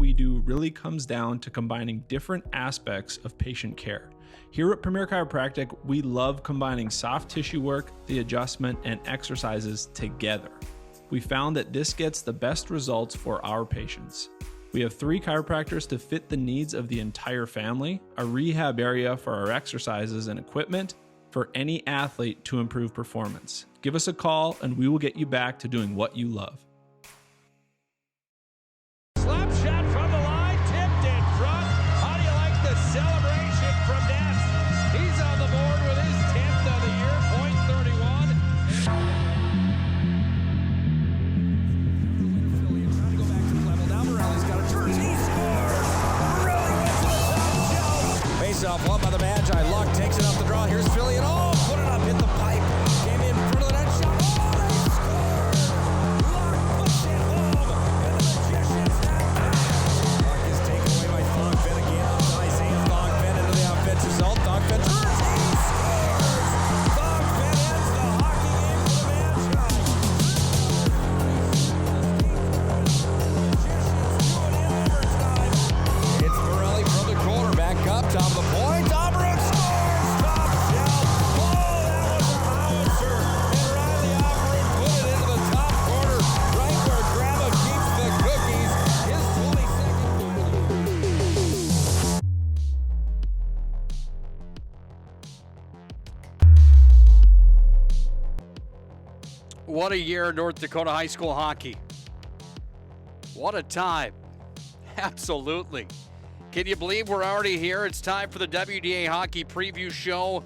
we do really comes down to combining different aspects of patient care. Here at Premier Chiropractic, we love combining soft tissue work, the adjustment, and exercises together. We found that this gets the best results for our patients. We have 3 chiropractors to fit the needs of the entire family, a rehab area for our exercises and equipment for any athlete to improve performance. Give us a call and we will get you back to doing what you love. Slap shot from the line, tipped in front. How do you like the celebration from Ness? He's on the board with his 10th of the year, .31. Trying to go back to the level. Now Morelli's got a turn. He scores! Morelli went to the top shelf. Face off one by the Magi. Luck takes it off the draw. Here's Philly and put it up, hit the pipe. Came in front of the net shot. They scored! Luck puts it home. And the Magicians have it. Luck is taken away by Thongfinn again. Isaiah Thongfinn into the offensive zone. Thongfinn turns. He scores! Thongfinn ends the hockey game for the Magi. It's Morelli from the corner. Back up, top of the point. Dobrik scores! Top shelf. Oh, that was a howitzer. And Riley Offred put it into the top corner, right where Grandma keeps the cookies. His 22nd. What a year in North Dakota high school hockey. What a time. Absolutely. Can you believe we're already here? It's time for the WDA Hockey Preview Show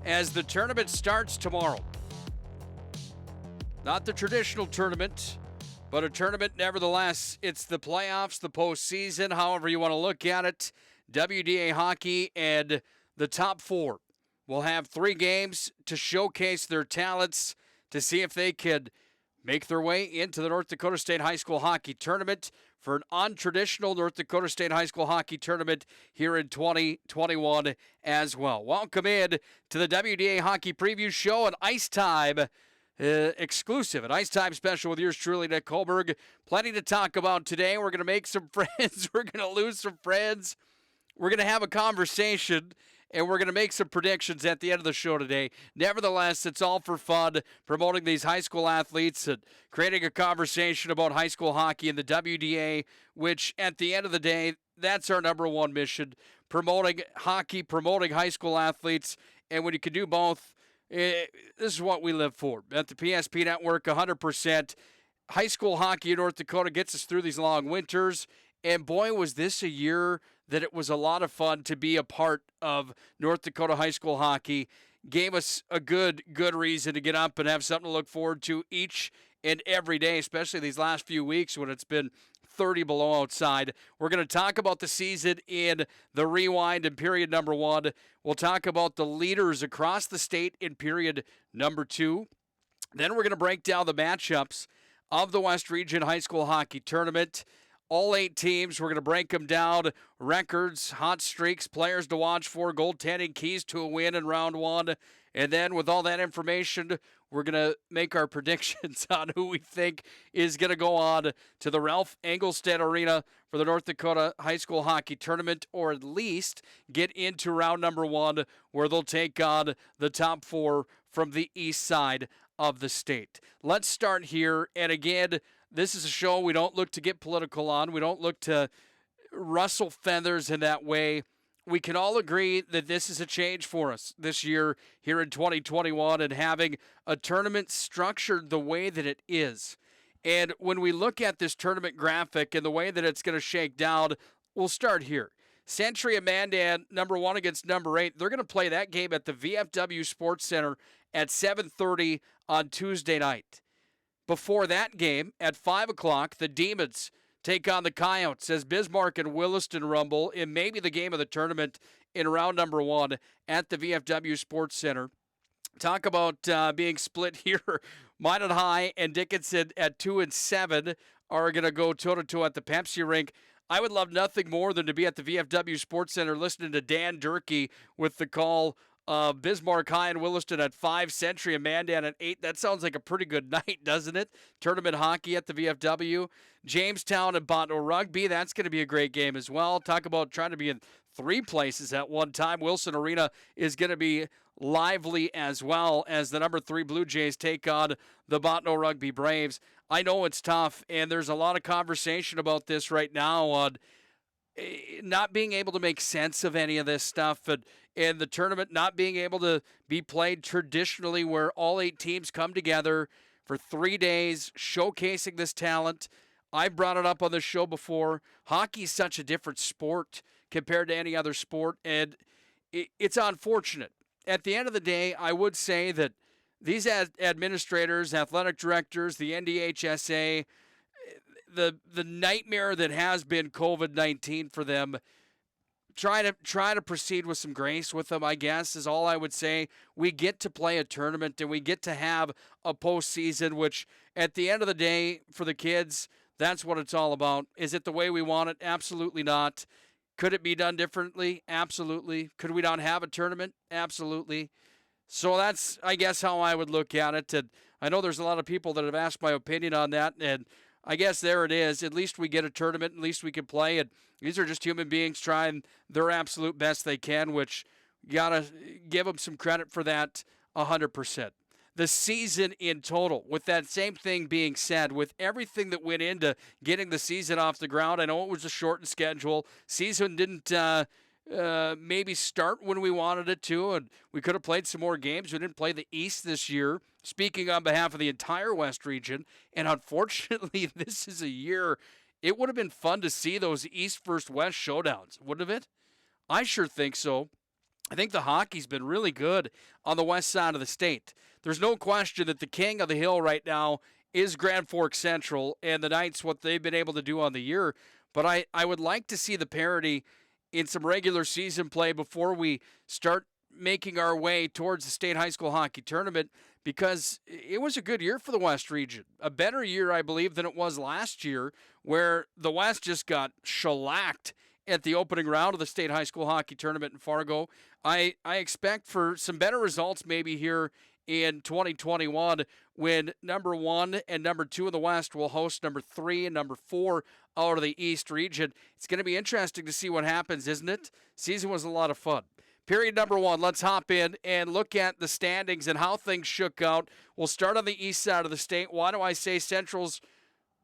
as the tournament starts tomorrow. Not the traditional tournament, but a tournament nevertheless. It's the playoffs, the postseason, however you want to look at it. WDA Hockey and the top 4 will have 3 games to showcase their talents to see if they could make their way into the North Dakota State High School Hockey Tournament for an untraditional North Dakota State High School Hockey Tournament here in 2021 as well. Welcome in to the WDA Hockey Preview Show, an Ice Time exclusive, an Ice Time special with yours truly, Nick Kohlberg. Plenty to talk about today. We're going to make some friends. We're going to lose some friends. We're going to have a conversation. And we're going to make some predictions at the end of the show today. Nevertheless, it's all for fun, promoting these high school athletes and creating a conversation about high school hockey and the WDA, which at the end of the day, that's our number one mission, promoting hockey, promoting high school athletes. And when you can do both, this is what we live for. At the PSP Network, 100%. High school hockey in North Dakota gets us through these long winters. And boy, was this a year that it was a lot of fun to be a part of North Dakota high school hockey. Gave us a good reason to get up and have something to look forward to each and every day, especially these last few weeks when it's been 30 below outside. We're going to talk about the season in the rewind in period number 1. We'll talk about the leaders across the state in period number 2. Then we're going to break down the matchups of the West Region High School Hockey Tournament. All 8 teams, we're going to break them down. Records, hot streaks, players to watch for, goaltending, keys to a win in round 1. And then with all that information, we're going to make our predictions on who we think is going to go on to the Ralph Engelstad Arena for the North Dakota High School Hockey Tournament, or at least get into round number 1 where they'll take on the top 4 from the east side of the state. Let's start here. And again, this is a show we don't look to get political on. We don't look to rustle feathers in that way. We can all agree that this is a change for us this year here in 2021 and having a tournament structured the way that it is. And when we look at this tournament graphic and the way that it's going to shake down, we'll start here. Century and Mandan, number 1 against number 8. They're going to play that game at the VFW Sports Center at 7:30 on Tuesday night. Before that game, at 5 o'clock, the Demons take on the Coyotes as Bismarck and Williston rumble in maybe the game of the tournament in round number 1 at the VFW Sports Center. Talk about being split here. Minot High and Dickinson at 2 and 7 are going to go toe-to-toe at the Pepsi rink. I would love nothing more than to be at the VFW Sports Center listening to Dan Durkee with the call Bismarck High and Williston at 5, Century and Mandan at 8. That sounds like a pretty good night, doesn't it? Tournament hockey at the VFW. Jamestown and Bottineau Rugby. That's going to be a great game as well. Talk about trying to be in 3 places at one time. Wilson Arena is going to be lively as well as the number 3 Blue Jays take on the Bottineau Rugby Braves. I know it's tough, and there's a lot of conversation about this right now on not being able to make sense of any of this stuff, and the tournament not being able to be played traditionally where all 8 teams come together for 3 days showcasing this talent. I've brought it up on the show before. Hockey is such a different sport compared to any other sport, and it's unfortunate. At the end of the day, I would say that these administrators, athletic directors, the NDHSA, the nightmare that has been COVID-19 for them, try to proceed with some grace with them, I guess, is all I would say. We get to play a tournament and we get to have a postseason, which at the end of the day, for the kids, that's what it's all about. Is it the way we want it? Absolutely not. Could it be done differently? Absolutely. Could we not have a tournament? Absolutely. So that's, I guess, how I would look at it. And I know there's a lot of people that have asked my opinion on that, and I guess there it is. At least we get a tournament. At least we can play. And these are just human beings trying their absolute best they can, which you got to give them some credit for that 100%. The season in total, with that same thing being said, with everything that went into getting the season off the ground, I know it was a shortened schedule. Season didn't maybe start when we wanted it to, and we could have played some more games. We didn't play the East this year, speaking on behalf of the entire West region, and unfortunately, this is a year it would have been fun to see those East versus West showdowns, wouldn't it? I sure think so. I think the hockey's been really good on the west side of the state. There's no question that the king of the hill right now is Grand Forks Central, and the Knights, what they've been able to do on the year. But I would like to see the parity in some regular season play before we start making our way towards the state high school hockey tournament, because it was a good year for the West region. A better year, I believe, than it was last year, where the West just got shellacked at the opening round of the state high school hockey tournament in Fargo. I expect for some better results maybe here in 2021 when number 1 and number 2 in the West will host number 3 and number 4 out of the East region. It's going to be interesting to see what happens, isn't it? Season was a lot of fun. Period number 1, let's hop in and look at the standings and how things shook out. We'll start on the east side of the state. Why do I say Central's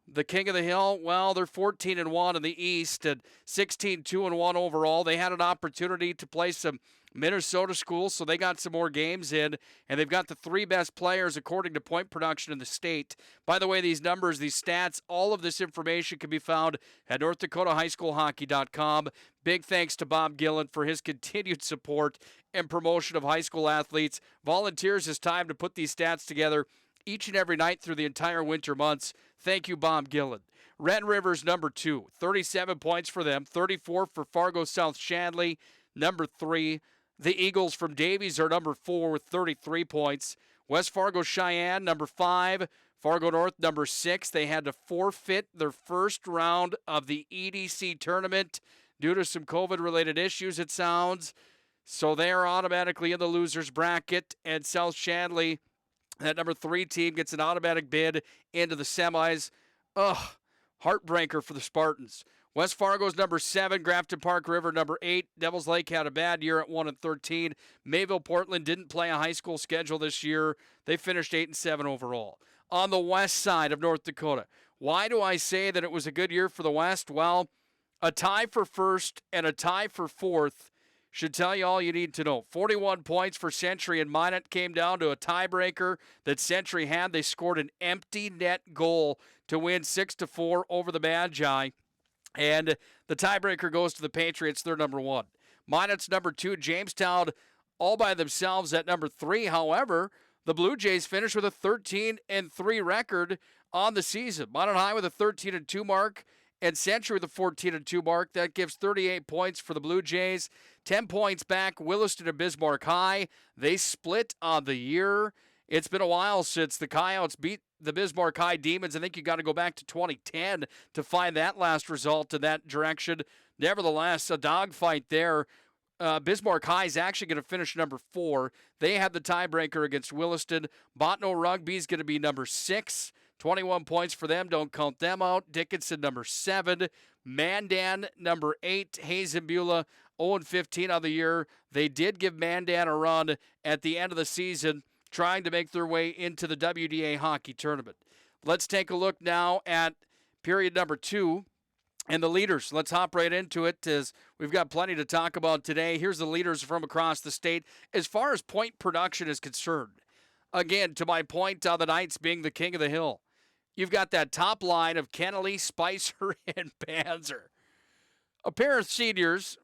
the king of the hill? Well, they're 14-1 in the East and 16-2-1 overall. They had an opportunity to play some Minnesota schools, so they got some more games in, and they've got the 3 best players according to point production in the state. By the way, these numbers, these stats, all of this information can be found at NorthDakotaHighSchoolHockey.com. Big thanks to Bob Gillen for his continued support and promotion of high school athletes. Volunteers his time to put these stats together each and every night through the entire winter months. Thank you, Bob Gillen. Red River's number 2, 37 points for them, 34 for Fargo South Shanley, number 3. The Eagles from Davies are number 4 with 33 points. West Fargo Cheyenne, number 5. Fargo North, number 6. They had to forfeit their first round of the EDC tournament due to some COVID-related issues, it sounds. So they are automatically in the losers bracket. And South Shanley, that number 3 team, gets an automatic bid into the semis. Ugh, heartbreaker for the Spartans. West Fargo's number 7, Grafton Park River number 8. Devils Lake had a bad year at 1-13. Mayville Portland didn't play a high school schedule this year. They finished 8-7 overall. On the west side of North Dakota, why do I say that it was a good year for the West? Well, a tie for first and a tie for fourth should tell you all you need to know. 41 points for Century and Minot came down to a tiebreaker that Century had. They scored an empty net goal to win 6-4 over the Magi. And the tiebreaker goes to the Patriots. They're number 1. Minot's number 2. Jamestown all by themselves at number 3. However, the Blue Jays finished with a 13-3 record on the season. Minot High with a 13-2 mark and Century with a 14-2 mark. That gives 38 points for the Blue Jays. 10 points back, Williston and Bismarck High. They split on the year. It's been a while since the Coyotes beat the Bismarck High Demons. I think you got to go back to 2010 to find that last result in that direction. Nevertheless, a dogfight there. Bismarck High is actually going to finish number 4. They have the tiebreaker against Williston. Bottineau Rugby is going to be number 6. 21 points for them. Don't count them out. Dickinson, number 7. Mandan, number 8. Hayes and Beulah, 0-15 on the year. They did give Mandan a run at the end of the season, trying to make their way into the WDA hockey tournament. Let's take a look now at period number 2. And the leaders, let's hop right into it as we've got plenty to talk about today. Here's the leaders from across the state as far as point production is concerned. Again, to my point on the Knights being the king of the hill, you've got that top line of Kennelly, Spicer, and Panzer. A pair of seniors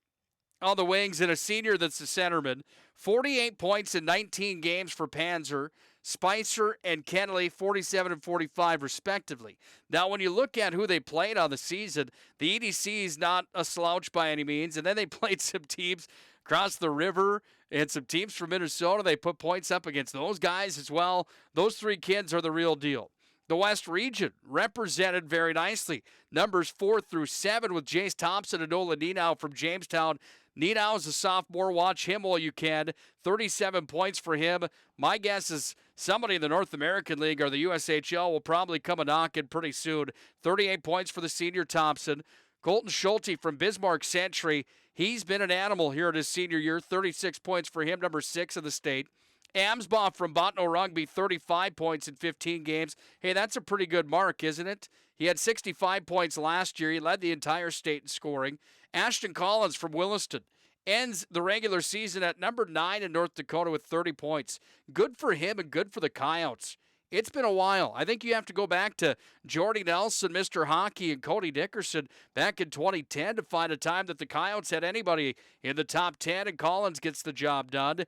on the wings and a senior that's the centerman. 48 points in 19 games for Panzer. Spicer and Kennelly, 47 and 45 respectively. Now, when you look at who they played on the season, the EDC is not a slouch by any means. And then they played some teams across the river and some teams from Minnesota. They put points up against those guys as well. Those 3 kids are the real deal. The West region represented very nicely. Numbers 4 through 7 with Jace Thompson and Nola Nenau from Jamestown. Nenau is a sophomore. Watch him while you can. 37 points for him. My guess is somebody in the North American League or the USHL will probably come a knocking pretty soon. 38 points for the senior Thompson. Colton Schulte from Bismarck Century. He's been an animal here in his senior year. 36 points for him, number 6 in the state. Amsbaugh from Bottineau Rugby, 35 points in 15 games. Hey, that's a pretty good mark, isn't it? He had 65 points last year. He led the entire state in scoring. Ashton Collins from Williston ends the regular season at number 9 in North Dakota with 30 points. Good for him and good for the Coyotes. It's been a while. I think you have to go back to Jordy Nelson, Mr. Hockey, and Cody Dickerson back in 2010 to find a time that the Coyotes had anybody in the top 10, and Collins gets the job done.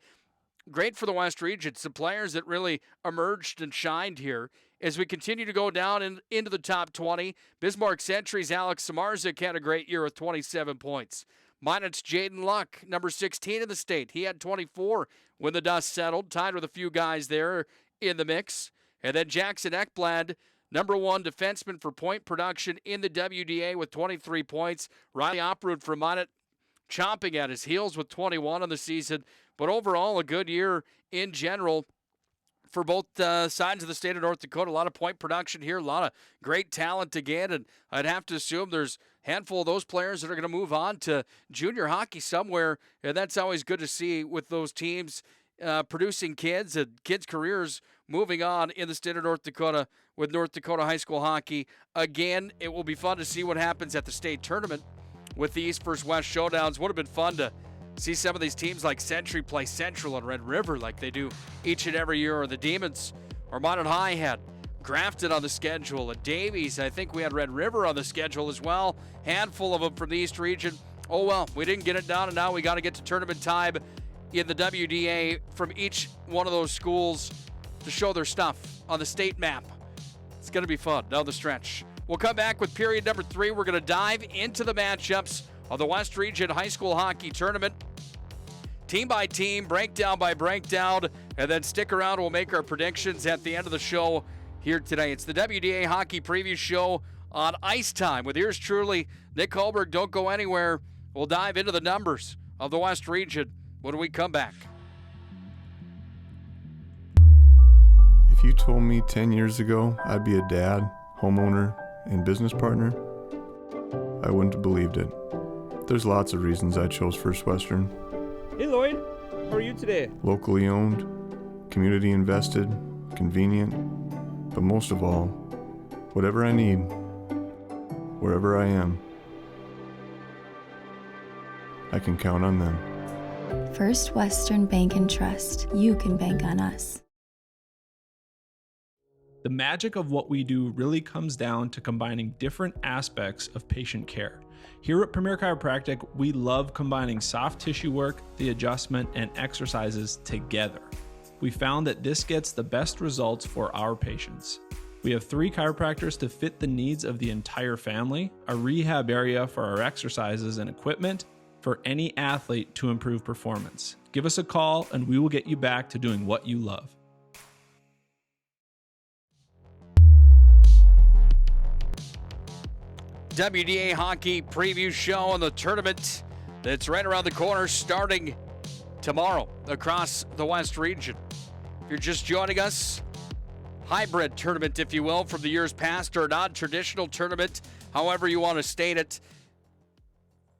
Great for the West region. Some players that really emerged and shined here. As we continue to go down into the top 20, Bismarck Century's Alex Samarzik had a great year with 27 points. Minot's Jaden Luck, number 16 in the state. He had 24 when the dust settled, tied with a few guys there in the mix. And then Jackson Ekblad, number 1 defenseman for point production in the WDA with 23 points. Riley Oprud from Minot chomping at his heels with 21 on the season. But overall, a good year in general for both sides of the state of North Dakota. A lot of point production here, a lot of great talent again, and I'd have to assume there's a handful of those players that are going to move on to junior hockey somewhere, and that's always good to see with those teams producing kids and kids' careers moving on in the state of North Dakota with North Dakota high school hockey. Again, it will be fun to see what happens at the state tournament with the East vs. West showdowns. Would have been fun to see some of these teams like Century play Central and Red River like they do each and every year, or the Demons or Minot High had Grafton on the schedule, and Davies, I think we had Red River on the schedule as well. Handful of them from the East region. Oh well, we didn't get it done, and now we got to get to tournament time in the WDA from each one of those schools to show their stuff on the state map. It's going to be fun down the stretch. We'll come back with period number 3. We're going to dive into the matchups of the West Region High School Hockey Tournament. Team by team, breakdown by breakdown, and then stick around. We'll make our predictions at the end of the show here today. It's the WDA Hockey Preview Show on Ice Time with yours truly, Nick Holberg. Don't go anywhere. We'll dive into the numbers of the West Region when we come back. If you told me 10 years ago I'd be a dad, homeowner, and business partner, I wouldn't have believed it. There's lots of reasons I chose First Western. Hey Lloyd, how are you today? Locally owned, community invested, convenient, but most of all, whatever I need, wherever I am, I can count on them. First Western Bank and Trust. You can bank on us. The magic of what we do really comes down to combining different aspects of patient care. Here at Premier Chiropractic, we love combining soft tissue work, the adjustment, and exercises together. We found that this gets the best results for our patients. We have 3 chiropractors to fit the needs of the entire family, a rehab area for our exercises and equipment for any athlete to improve performance. Give us a call and we will get you back to doing what you love. WDA Hockey Preview Show on the tournament that's right around the corner starting tomorrow across the West region. If you're just joining us, hybrid tournament, if you will, from the years past, or a non-traditional tournament, however you want to state it.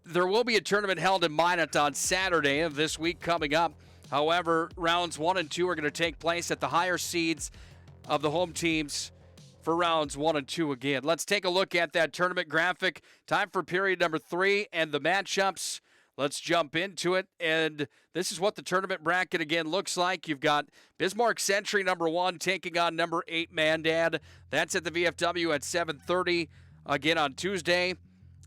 There will be a tournament held in Minot on Saturday of this week coming up. However, rounds 1 and 2 are going to take place at the higher seeds of the home teams for rounds 1 and 2 again. Let's take a look at that tournament graphic. Time for period number 3 and the matchups. Let's jump into it, and this is what the tournament bracket again looks like. You've got Bismarck Century number 1 taking on number 8 Mandan. That's at the VFW at 7:30 again on Tuesday.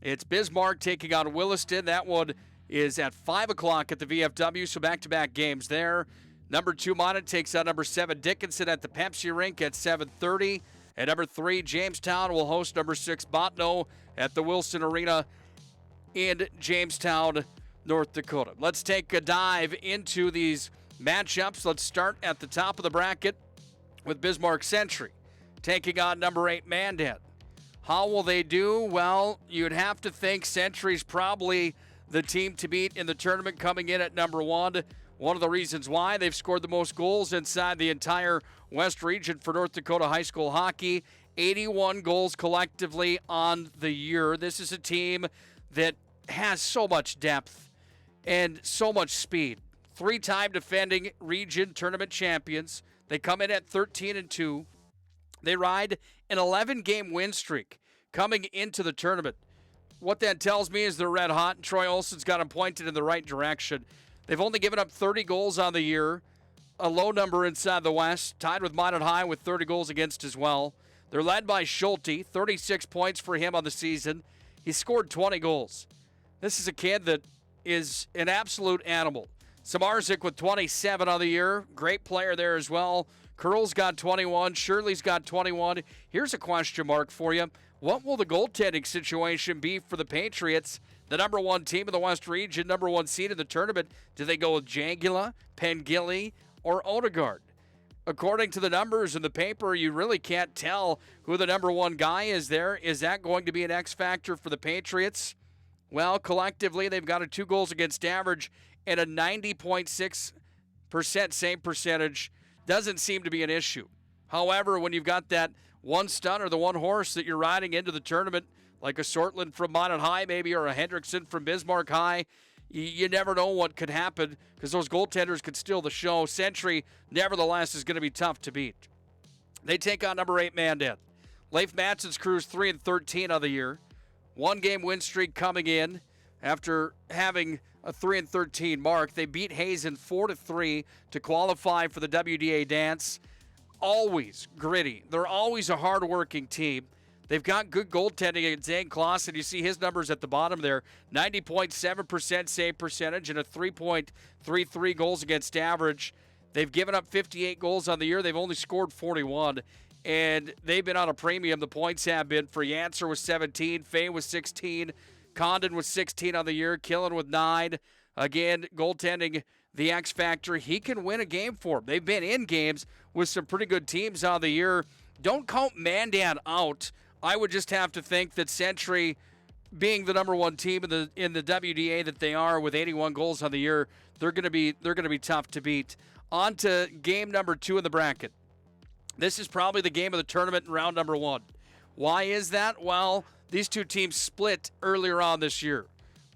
It's Bismarck taking on Williston. That one is at 5 o'clock at the VFW, so back-to-back games there. Number 2 Minot takes on number 7 Dickinson at the Pepsi Rink at 7:30. And number 3 Jamestown will host number 6 Bottineau at the Williston Arena in Jamestown, North Dakota. Let's take a dive into these matchups. Let's start at the top of the bracket with Bismarck Century taking on number 8 Mandan. How will they do? Well, you'd have to think Century's probably the team to beat in the tournament, coming in at number 1. One of the reasons why they've scored the most goals inside the entire West region for North Dakota high school hockey. 81 goals collectively on the year. This is a team that has so much depth and so much speed. 3-time defending region tournament champions. They come in at 13-2. They ride an 11-game win streak coming into the tournament. What that tells me is they're red hot, and Troy Olson's got them pointed in the right direction. They've only given up 30 goals on the year, a low number inside the West, tied with Minot High with 30 goals against as well. They're led by Schulte, 36 points for him on the season. He scored 20 goals. This is a kid that is an absolute animal. Samarzik with 27 on the year. Great player there as well. Curl's got 21. Shirley's got 21. Here's a question mark for you. What will the goaltending situation be for the Patriots, the number 1 team in the West region, number 1 seed in the tournament? Do they go with Jangula, Pengilly, or Odegaard? According to the numbers in the paper, you really can't tell who the number 1 guy is there. Is that going to be an X factor for the Patriots? Well, collectively, they've got a 2 goals against average and a 90.6% save percentage. Doesn't seem to be an issue. However, when you've got that one stun or the one horse that you're riding into the tournament, like a Sortland from Minot High maybe, or a Hendrickson from Bismarck High, you never know what could happen because those goaltenders could steal the show. Century, nevertheless, is going to be tough to beat. They take on number 8 Mandan. Leif Mattsson's crew's 3-13 on the year. 1-game win streak coming in after having a 3-13 mark. They beat Hazen 4-3 to qualify for the WDA dance. Always gritty. They're always a hard-working team. They've got good goaltending at Zane Clausen. You see his numbers at the bottom there. 90.7% save percentage and a 3.33 goals against average. They've given up 58 goals on the year. They've only scored 41. And they've been on a premium. The points have been for Yancer with 17, Fay with 16, Condon with 16 on the year, Killen with 9. Again, goaltending, the X factor. He can win a game for them. They've been in games with some pretty good teams on the year. Don't count Mandan out. I would just have to think that Century, being the number 1 team in the WDA that they are with 81 goals on the year, they're going to be tough to beat. On to game number 2 in the bracket. This is probably the game of the tournament in round number 1. Why is that? Well, these two teams split earlier on this year.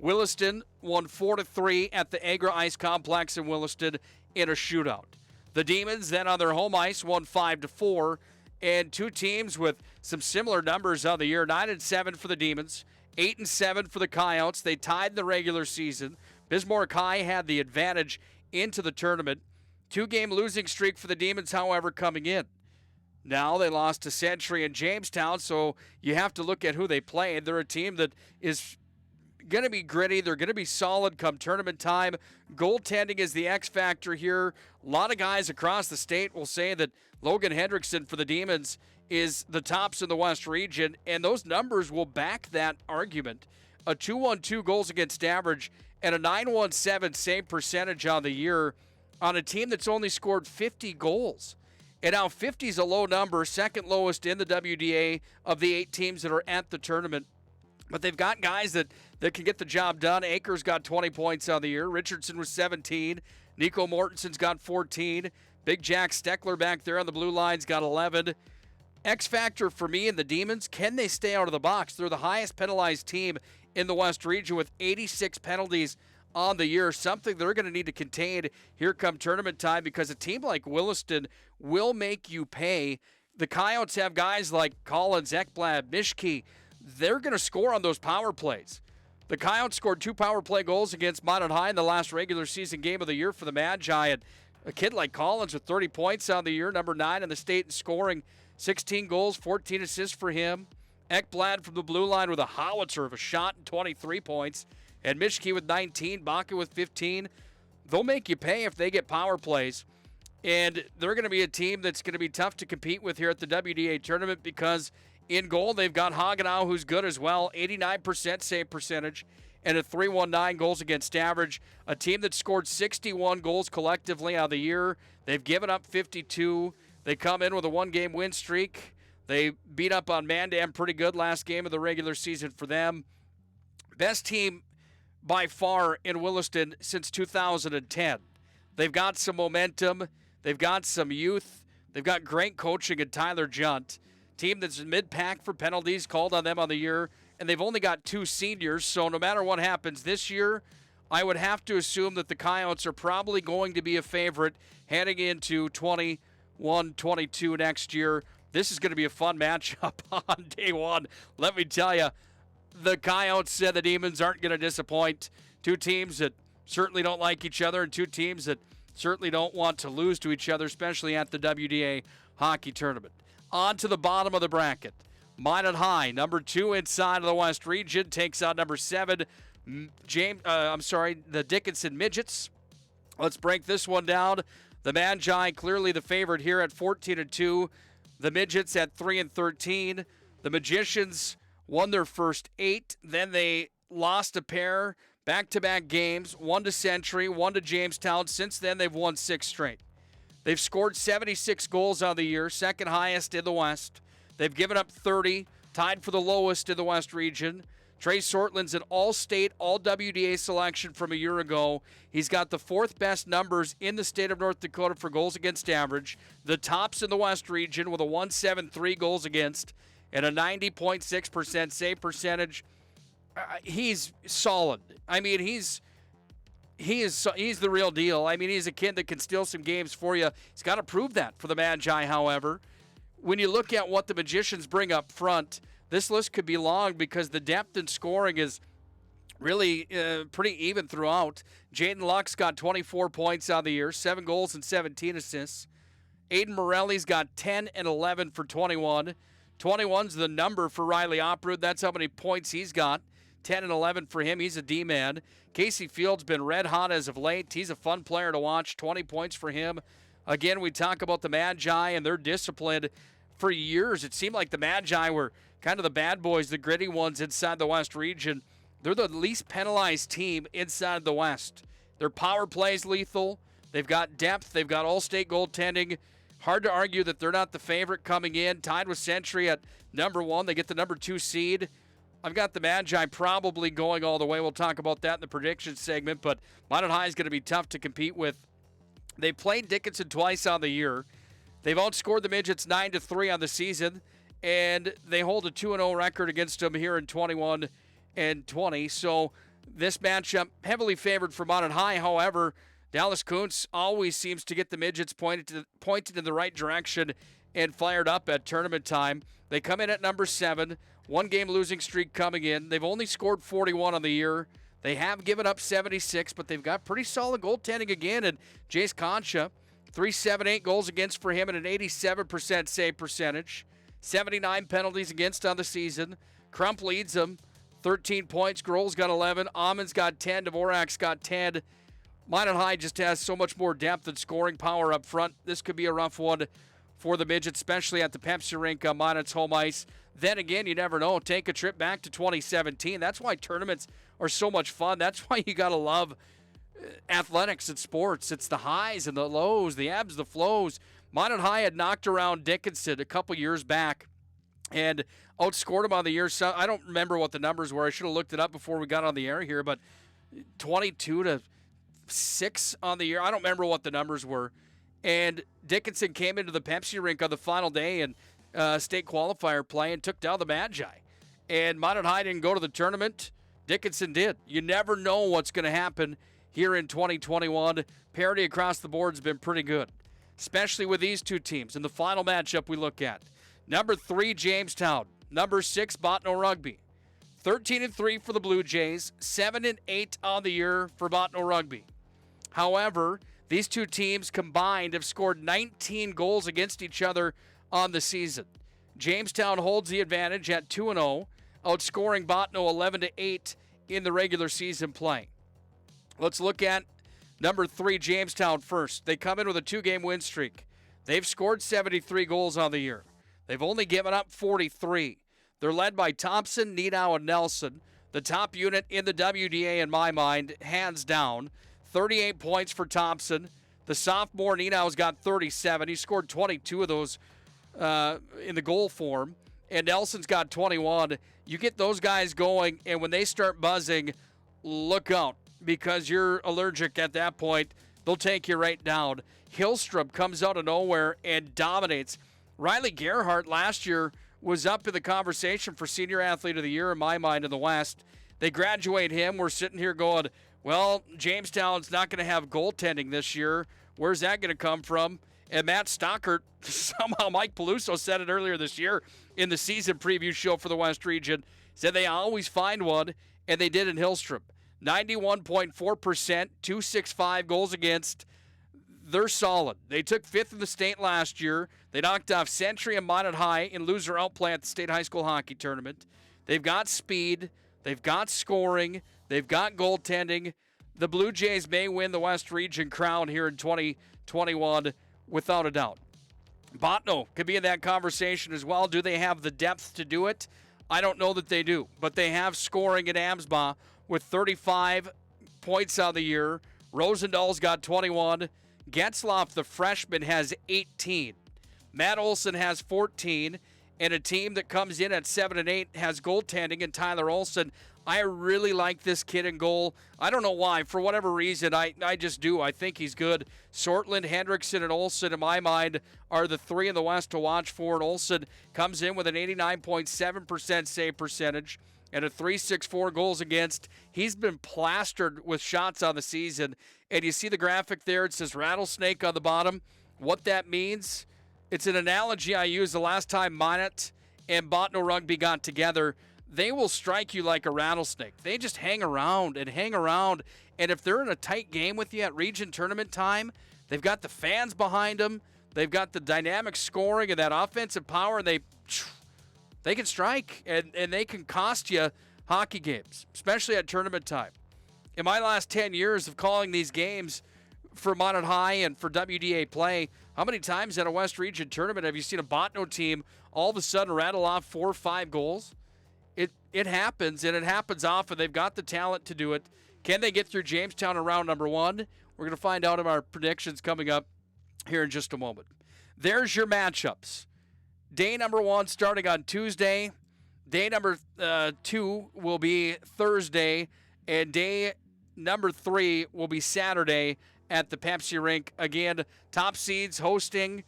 Williston won 4-3 at the Agra Ice Complex in Williston in a shootout. The Demons then on their home ice won 5-4, and two teams with some similar numbers on the year. 9-7 for the Demons, 8-7 for the Coyotes. They tied in the regular season. Bismarck High had the advantage into the tournament. 2-game losing streak for the Demons, however, coming in. Now they lost to Century and Jamestown, so you have to look at who they played. They're a team that is going to be gritty. They're going to be solid come tournament time. Goaltending is the X factor here. A lot of guys across the state will say that Logan Hendrickson for the Demons is the tops in the West region, and those numbers will back that argument. A 2.12 goals against average and a 9.17 save percentage on the year on a team that's only scored 50 goals. And now 50 is a low number, second lowest in the WDA of the 8 teams that are at the tournament. But they've got guys that that can get the job done. Akers got 20 points on the year. Richardson was 17. Nico Mortenson's got 14. Big Jack Steckler back there on the blue line's got 11. X factor for me and the Demons, can they stay out of the box? They're the highest penalized team in the West region with 86 penalties on the year, something they're going to need to contain here come tournament time, because a team like Williston will make you pay. The Coyotes have guys like Collins, Ekblad, Mischke. They're going to score on those power plays. The Coyotes scored 2 power play goals against Minot High in the last regular season game of the year for the Magi. And a kid like Collins with 30 points on the year, number 9 in the state in scoring, 16 goals, 14 assists for him. Ekblad from the blue line with a howitzer of a shot and 23 points. And Mischke with 19, Baca with 15. They'll make you pay if they get power plays. And they're going to be a team that's going to be tough to compete with here at the WDA tournament, because in goal they've got Hagenau, who's good as well, 89% save percentage and a .319 goals against average. A team that scored 61 goals collectively on the year. They've given up 52. They come in with a 1-game win streak. They beat up on Mandan pretty good last game of the regular season for them. Best team by far in Williston since 2010. They've got some momentum. They've got some youth. They've got great coaching and Tyler Junt. Team that's mid-pack for penalties called on them on the year, and they've only got 2 seniors, so no matter what happens this year, I would have to assume that the Coyotes are probably going to be a favorite heading into 21-22 next year. This is going to be a fun matchup on day one. Let me tell you, the Coyotes and the Demons aren't going to disappoint. 2 teams that certainly don't like each other, and 2 teams that certainly don't want to lose to each other, especially at the WDA hockey tournament. On to the bottom of the bracket. Minot High, number 2 inside of the West region, takes on number 7, the Dickinson Midgets. Let's break this one down. The Magi clearly the favorite here at 14-2. The Midgets at 3-13. The Magicians won their first 8. Then they lost a pair, back-to-back games, 1 to Century, 1 to Jamestown. Since then, they've won 6 straight. They've scored 76 goals on the year, second highest in the West. They've given up 30, tied for the lowest in the West region. Trey Sortland's an all-state, all-WDA selection from a year ago. He's got the 4th best numbers in the state of North Dakota for goals against average, the tops in the West region with a 173 goals against and a 90.6% save percentage. He's solid. I mean, he's the real deal. I mean, he's a kid that can steal some games for you. He's got to prove that for the Magi, however. When you look at what the Magicians bring up front, this list could be long because the depth in scoring is really pretty even throughout. Jaden Luck's got 24 points on the year, 7 goals and 17 assists. Aiden Morelli's got 10 and 11 for 21. 21's the number for Riley Oprud. That's how many points he's got. 10 and 11 for him. He's a D-man. Casey Field's been red hot as of late. He's a fun player to watch. 20 points for him. Again, we talk about the Magi and their discipline. For years, it seemed like the Magi were kind of the bad boys, the gritty ones inside the West region. They're the least penalized team inside the West. Their power play's lethal. They've got depth. They've got all-state goaltending. Hard to argue that they're not the favorite coming in. Tied with Century at number 1. They get the number 2 seed. I've got the Magi probably going all the way. We'll talk about that in the prediction segment, but Minot High is going to be tough to compete with. They played Dickinson twice on the year. They've outscored the Midgets 9-3 on the season, and they hold a 2-0 record against them here in 21-20. So this matchup heavily favored for Minot High. However, Dallas Kuntz always seems to get the Midgets pointed in the right direction and fired up at tournament time. They come in at number 7, 1-game losing streak coming in. They've only scored 41 on the year. They have given up 76, but they've got pretty solid goaltending again. And Jace Concha, 378 goals against for him and an 87% save percentage. 79 penalties against on the season. Crump leads them, 13 points. Grohl's got 11. Amon's got 10. Dvorak's got 10. Minot High just has so much more depth and scoring power up front. This could be a rough one for the Midgets, especially at the Pepsi Rink on Minot's home ice. Then again, you never know. Take a trip back to 2017. That's why tournaments are so much fun. That's why you got to love athletics and sports. It's the highs and the lows, the ebbs, the flows. Minot High had knocked around Dickinson a couple years back and outscored them on the year. So I don't remember what the numbers were. I should have looked it up before we got on the air here, but 22-6 on the year. I don't remember what the numbers were. And Dickinson came into the Pepsi rink on the final day and state qualifier play and took down the Magi. And Minot High didn't go to the tournament. Dickinson did. You never know what's going to happen here in 2021. Parity across the board has been pretty good, especially with these two teams. In the final matchup we look at, number 3, Jamestown. Number 6, Bottineau Rugby. 13-3 for the Blue Jays. 7-8 on the year for Bottineau Rugby. However, these two teams combined have scored 19 goals against each other on the season. Jamestown holds the advantage at 2-0, outscoring Bottineau 11-8 in the regular season play. Let's look at number 3, Jamestown first. They come in with a 2-game win streak. They've scored 73 goals on the year. They've only given up 43. They're led by Thompson, Ninow, and Nelson. The top unit in the WDA in my mind, hands down. 38 points for Thompson. The sophomore Ninow's got 37. He scored 22 of those in the goal form. And Nelson's got 21. You get those guys going, and when they start buzzing, look out, because you're allergic at that point. They'll take you right down. Hillstrom comes out of nowhere and dominates. Riley Gerhardt last year was up in the conversation for Senior Athlete of the Year in my mind in the West. They graduate him. We're sitting here going, well, Jamestown's not going to have goaltending this year. Where's that going to come from? And Matt Stockert, somehow Mike Peluso said it earlier this year in the season preview show for the West Region, said they always find one, and they did in Hillstrom. 91.4%, .265 goals against. They're solid. They took 5th in the state last year. They knocked off Century and Minot High in loser outplay at the state high school hockey tournament. They've got speed. They've got scoring. They've got goaltending. The Blue Jays may win the West Region crown here in 2021 without a doubt. Bottineau could be in that conversation as well. Do they have the depth to do it? I don't know that they do, but they have scoring at Amsbach with 35 points on the year. Rosendal's got 21. Getzloff, the freshman, has 18. Matt Olson has 14. And a team that comes in at 7-8 has goaltending, and Tyler Olson. I really like this kid in goal. I don't know why. For whatever reason, I just do. I think he's good. Sortland, Hendrickson, and Olson, in my mind, are the 3 in the West to watch for. And Olson comes in with an 89.7% save percentage and a .364 goals against. He's been plastered with shots on the season. And you see the graphic there. It says rattlesnake on the bottom. What that means, it's an analogy I used the last time Minot and Bottineau Rugby got together. They will strike you like a rattlesnake. They just hang around and hang around. And if they're in a tight game with you at region tournament time, they've got the fans behind them. They've got the dynamic scoring and that offensive power. And they can strike, and they can cost you hockey games, especially at tournament time. In my last 10 years of calling these games for Minot High and for WDA play, how many times at a West Region tournament have you seen a Bottineau team all of a sudden rattle off 4 or 5 goals? It happens, and it happens often. They've got the talent to do it. Can they get through Jamestown in round number 1? We're going to find out in our predictions coming up here in just a moment. There's your matchups. Day number 1 starting on Tuesday. Day number 2 will be Thursday, and day number 3 will be Saturday at the Pepsi Rink. Again, top seeds hosting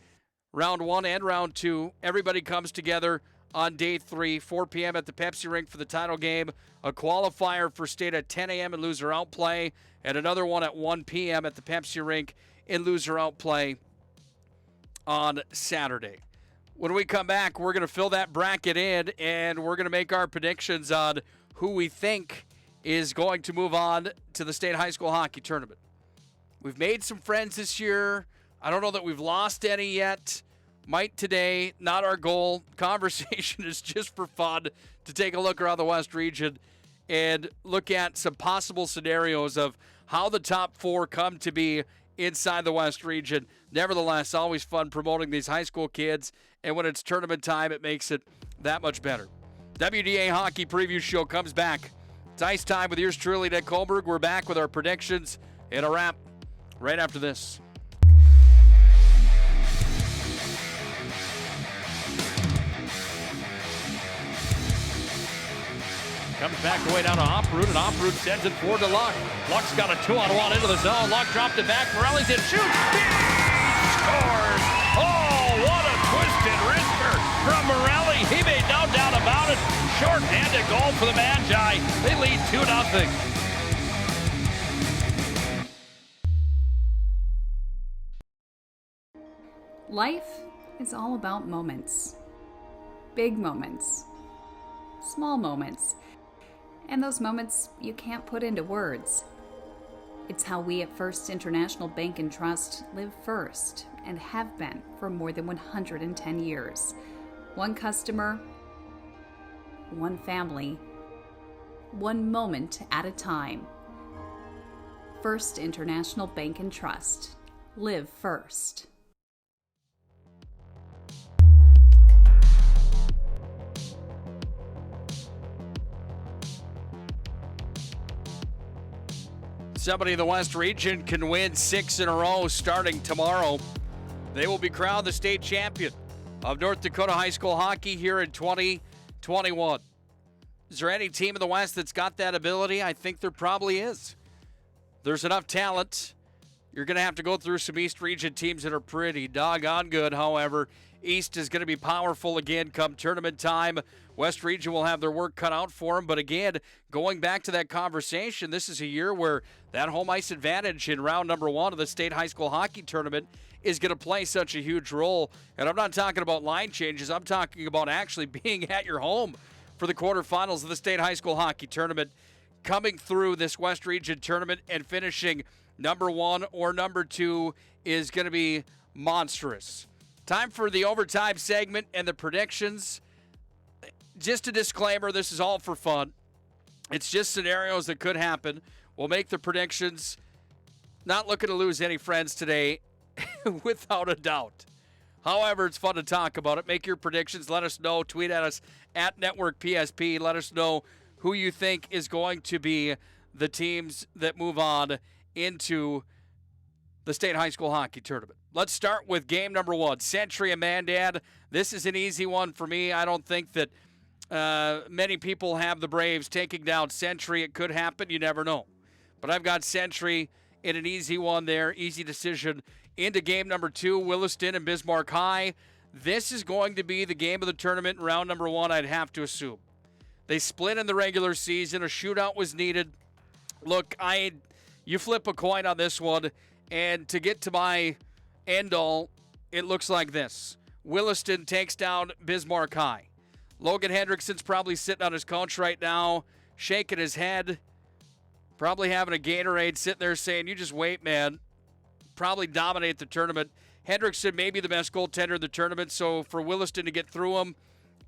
round 1 and round 2. Everybody comes together on day 3, 4 p.m. at the Pepsi Rink for the title game. A qualifier for state at 10 a.m. in loser outplay, and another one at 1 p.m. at the Pepsi Rink in loser outplay on Saturday. When we come back, we're going to fill that bracket in, and we're going to make our predictions on who we think is going to move on to the state high school hockey tournament. We've made some friends this year. I don't know that we've lost any yet. Might today, not our goal. Conversation is just for fun to take a look around the West Region and look at some possible scenarios of how the top 4 come to be inside the West Region. Nevertheless, always fun promoting these high school kids, and when it's tournament time, it makes it that much better. WDA Hockey Preview Show comes back. It's ice time with yours truly, Nick Kohlberg. We're back with our predictions and a wrap right after this. Comes back the way down to Oproot, and Oproot sends it forward to Luck. Luck's got a 2-on-1 into the zone. Luck dropped it back. Morelli's in, shoots. He scores! Oh, what a twisted wrister from Morelli. He made no doubt about it. Short-handed goal for the Magi. They lead 2-0. Life is all about moments. Big moments. Small moments. And those moments you can't put into words. It's how we at First International Bank and Trust live first and have been for more than 110 years. One customer, one family, one moment at a time. First International Bank and Trust. Live first. Somebody in the West region can win 6 in a row starting tomorrow. They will be crowned the state champion of North Dakota high school hockey here in 2021. Is there any team in the West that's got that ability? I think there probably is. There's enough talent. You're going to have to go through some East region teams that are pretty doggone good. However, East is going to be powerful again come tournament time. West region will have their work cut out for them. But again, going back to that conversation, this is a year where that home ice advantage in round number 1 of the state high school hockey tournament is going to play such a huge role. And I'm not talking about line changes. I'm talking about actually being at your home for the quarterfinals of the state high school hockey tournament, coming through this West region tournament and finishing number 1 or number 2 is going to be monstrous. Time for the overtime segment and the predictions. Just a disclaimer, this is all for fun. It's just scenarios that could happen. We'll make the predictions. Not looking to lose any friends today, without a doubt. However, it's fun to talk about it. Make your predictions. Let us know. Tweet at us at Network PSP. Let us know who you think is going to be the teams that move on into the state high school hockey tournament. Let's start with game number 1, Century and Mandan. This is an easy one for me. I don't think that many people have the Braves taking down Century. It could happen. You never know. But I've got Century in an easy one there. Easy decision. Into game number 2, Williston and Bismarck High. This is going to be the game of the tournament in round number 1, I'd have to assume. They split in the regular season. A shootout was needed. Look, you flip a coin on this one, and to get to my end all, it looks like this. Williston takes down Bismarck High. Logan Hendrickson's probably sitting on his couch right now, shaking his head, probably having a Gatorade, sitting there saying, you just wait, man. Probably dominate the tournament. Hendrickson may be the best goaltender in the tournament, so for Williston to get through him,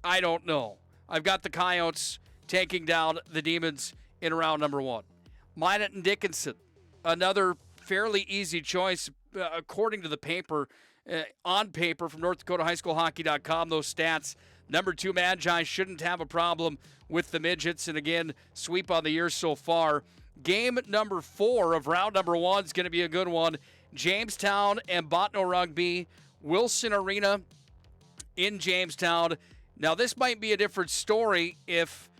I don't know. I've got the Coyotes taking down the Demons in round number 1. Minot and Dickinson, another fairly easy choice according to the paper, on paper from NorthDakotaHighSchoolHockey.com, those stats. Number 2, Magi shouldn't have a problem with the Midgets, and again, sweep on the year so far. Game number 4 of round number 1 is going to be a good one. Jamestown and Bottineau Rugby, Wilson Arena in Jamestown. Now, this might be a different story if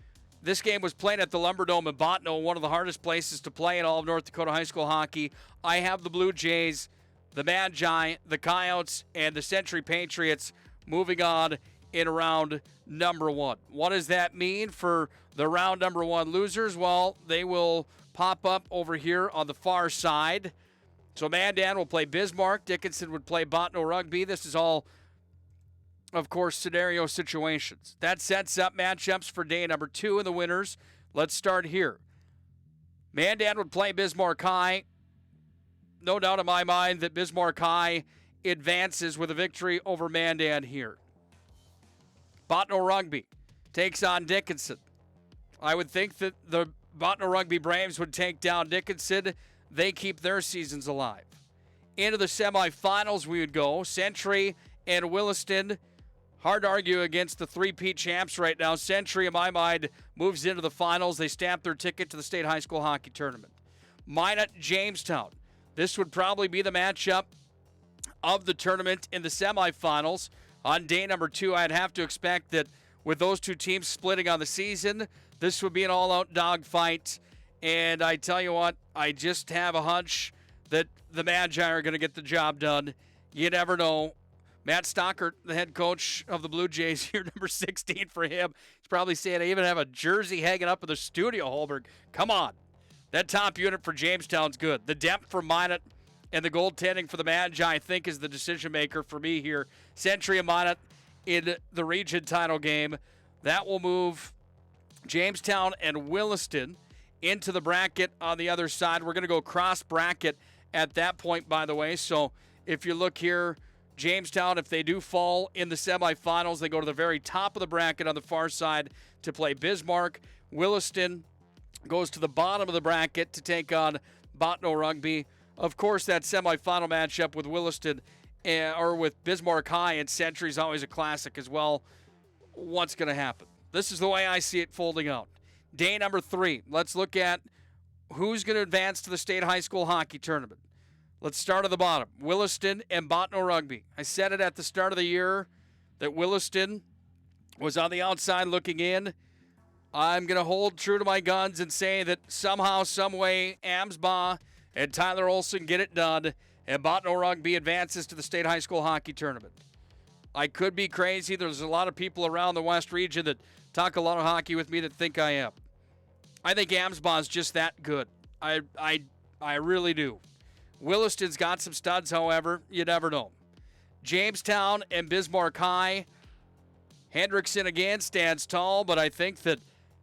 this game was played at the Lumberdome in Bottineau, one of the hardest places to play in all of North Dakota high school hockey. I have the Blue Jays, the Magi, the Coyotes, and the Century Patriots moving on in round number 1. What does that mean for the round number 1 losers? Well, they will pop up over here on the far side. So Mandan will play Bismarck. Dickinson would play Bottineau Rugby. This is all, of course, scenario situations. That sets up matchups for day number 2 in the winners. Let's start here. Mandan would play Bismarck High. No doubt in my mind that Bismarck High advances with a victory over Mandan here. Bottineau Rugby takes on Dickinson. I would think that the Bottineau Rugby Braves would take down Dickinson. They keep their seasons alive. Into the semifinals we would go. Century and Williston. Hard to argue against the three-peat champs right now. Century, in my mind, moves into the finals. They stamp their ticket to the state high school hockey tournament. Minot, Jamestown. This would probably be the matchup of the tournament in the semifinals. On day number 2, I'd have to expect that with those two teams splitting on the season, This would be an all-out dogfight. And I tell you what, I just have a hunch that the Magi are going to get the job done. You never know. Matt Stockert, the head coach of the Blue Jays, here, number 16 for him. He's probably saying, I even have a jersey hanging up in the studio, Holberg. Come on. That top unit for Jamestown's good. The depth for Minot and the goaltending for the Magi, I think, is the decision maker for me here. Century and Minot in the region title game. That will move Jamestown and Williston into the bracket on the other side. We're going to go cross bracket at that point, by the way. So if you look here, Jamestown, if they do fall in the semifinals, they go to the very top of the bracket on the far side to play Bismarck. Williston goes to the bottom of the bracket to take on Bottineau Rugby. Of course, that semifinal matchup with Williston or with Bismarck High and Century is always a classic as well. What's going to happen? This is the way I see it folding out. Day number 3. Let's look at who's going to advance to the state high school hockey tournament. Let's start at the bottom. Williston and Bottineau Rugby. I said it at the start of the year that Williston was on the outside looking in. I'm going to hold true to my guns and say that somehow, some way, Amsbaugh and Tyler Olson get it done, and Bottineau Rugby advances to the state high school hockey tournament. I could be crazy. There's a lot of people around the West region that talk a lot of hockey with me that think I am. I think Amsbaugh's just that good. I really do. Williston's got some studs, however. You never know. Jamestown and Bismarck High. Hendrickson again stands tall, but I think that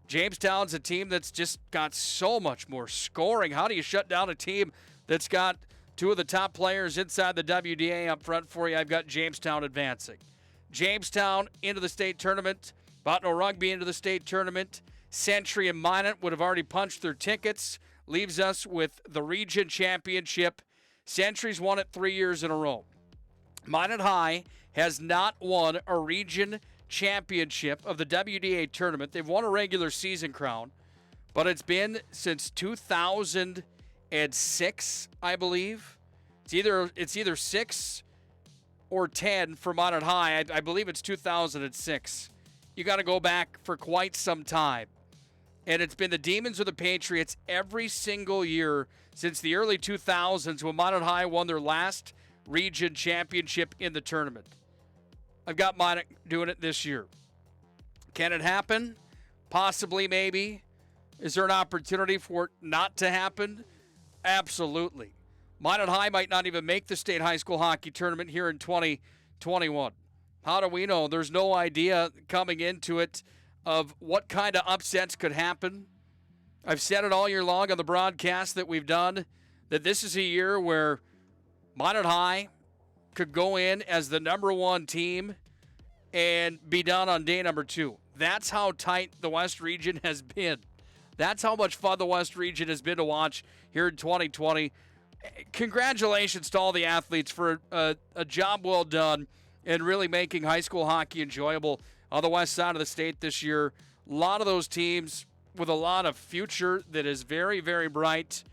Jamestown's a team that's just got so much more scoring. How do you shut down a team that's got two of the top players inside the WDA up front for you? I've got Jamestown advancing. Jamestown into the state tournament. Bottineau Rugby into the state tournament. Century and Minot would have already punched their tickets. Leaves us with the region championship. Century's won it 3 years in a row. Minot High has not won a region championship of the WDA tournament. They've won a regular season crown, but it's been since 2006, I believe. It's either 6 or 10 for Minot High. I believe it's 2006. You got to go back for quite some time. And it's been the Demons or the Patriots every single year since the early 2000s when Minot High won their last region championship in the tournament. I've got Minot doing it this year. Can it happen? Possibly, maybe. Is there an opportunity for it not to happen? Absolutely. Minot High might not even make the state high school hockey tournament here in 2021. How do we know? There's no idea coming into it of what kind of upsets could happen. I've said it all year long on the broadcast that we've done, that this is a year where Minot High could go in as the number 1 team and be done on day number 2. That's how tight the West region has been. That's how much fun the West region has been to watch here in 2020. Congratulations to all the athletes for a job well done and really making high school hockey enjoyable on the west side of the state this year. A lot of those teams with a lot of future that is very, very bright.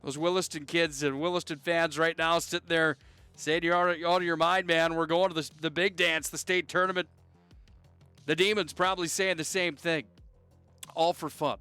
Those Williston kids and Williston fans right now sitting there saying, you're out of your mind, man. We're going to the big dance, the state tournament. The Demons probably saying the same thing. All for fun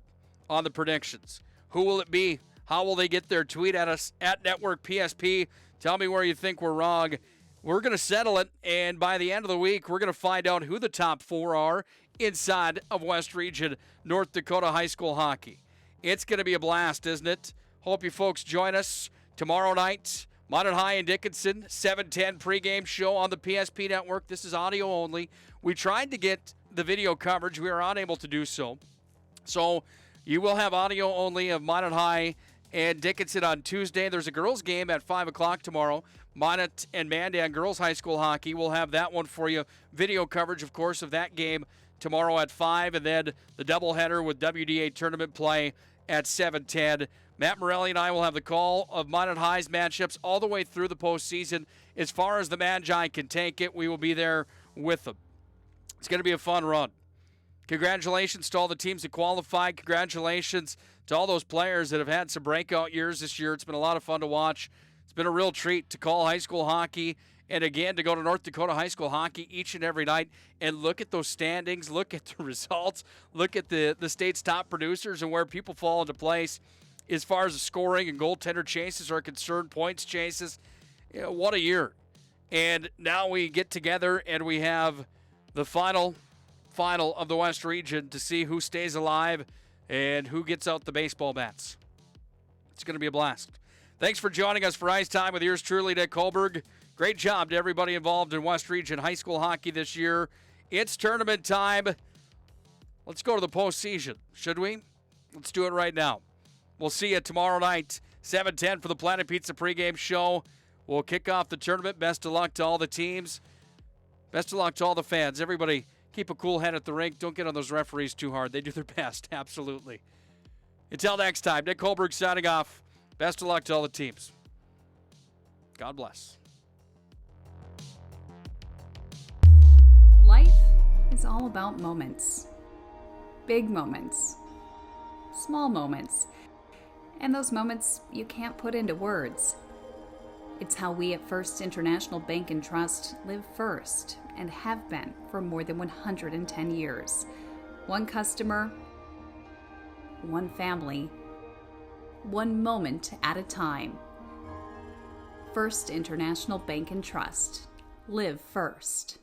on the predictions. Who will it be? How will they get there? Tweet at us at Network PSP. Tell me where you think we're wrong. We're going to settle it, and by the end of the week, we're going to find out who the top 4 are inside of West Region North Dakota high school hockey. It's going to be a blast, isn't it? Hope you folks join us tomorrow night. Minot High and Dickinson, 7:10 pregame show on the PSP network. This is audio only. We tried to get the video coverage. We were unable to do so. So you will have audio only of Minot High and Dickinson on Tuesday. There's a girls' game at 5 o'clock tomorrow. Minot and Mandan girls high school hockey. We'll have that one for you. Video coverage, of course, of that game tomorrow at 5, and then the doubleheader with WDA tournament play at 7:10. Matt Morelli and I will have the call of Minot High's matchups all the way through the postseason. As far as the Magi can take it, we will be there with them. It's going to be a fun run. Congratulations to all the teams that qualified. Congratulations to all those players that have had some breakout years this year. It's been a lot of fun to watch. It's been a real treat to call high school hockey And again, to go to North Dakota high school hockey each and every night and look at those standings, look at the results, look at the state's top producers and where people fall into place as far as the scoring and goaltender chases are concerned, points chases. You know, what a year. And now we get together and we have the final of the West region to see who stays alive and who gets out the baseball bats. It's going to be a blast. Thanks for joining us for Ice Time with yours truly, Dick Kohlberg. Great job to everybody involved in West Region high school hockey this year. It's tournament time. Let's go to the postseason, should we? Let's do it right now. We'll see you tomorrow night, 7:10 for the Planet Pizza pregame show. We'll kick off the tournament. Best of luck to all the teams. Best of luck to all the fans. Everybody keep a cool head at the rink. Don't get on those referees too hard. They do their best, absolutely. Until next time, Dick Kohlberg signing off. Best of luck to all the teams. God bless. Life is all about moments. Big moments. Small moments. And those moments you can't put into words. It's how we at First International Bank and Trust live first and have been for more than 110 years. One customer, one family, one moment at a time. First International Bank and Trust. Live first.